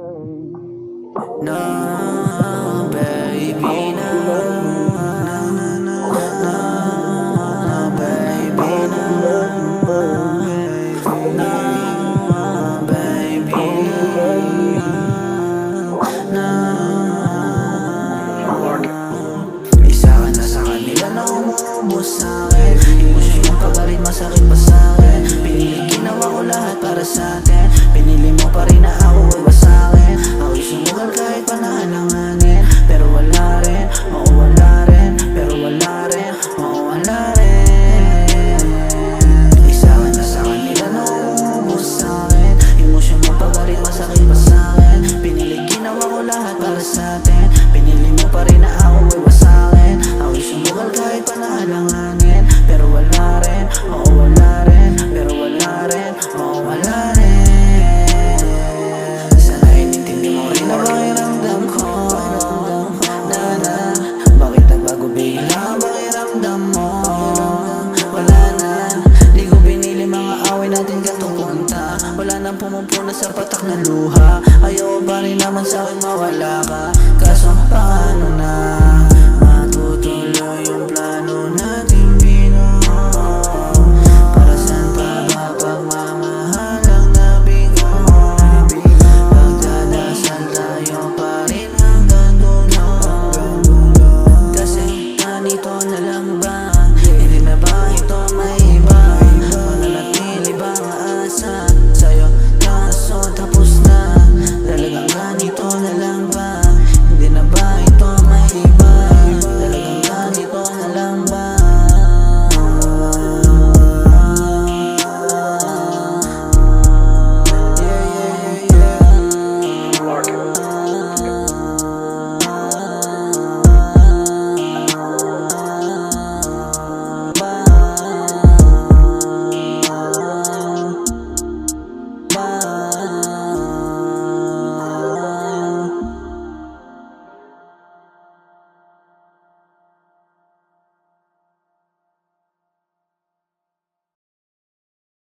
No, baby, no, no, baby, no, baby, no. Isa ka na sa kanila na umuubos sa'kin. Emosyon yung pagalit, masakit pa sa'kin. Pinili, ginawa ko lahat para sa'tin. Pinili mo pa rin na ako ay wasakin. Ako'y sumugal kahit panahalanganin. Pero wala rin, oo wala rin. Pero wala rin, oo wala rin. Isa ka na sa kanila na umuubos sa'kin. Emosyon mo pagalit, masakit pa sa'kin. Pinili, ginawa ko lahat para sa'tin. Pinili mo pa rin na ako ay wasakin. Ako'y sumugal kahit panahalanganin. Pero wala rin, oo wala rin. Pero wala rin, oo wala rin. Sana inintindi mo rin na pakiramdam ko. Na bakit nagbago bigla ang pakiramdam mo? Wala na, di ko pinili mga away natin gatong punta. Wala nang pumupuna sa patak na luha. Ayaw pa rin naman sa'kin mawala ka. Kaso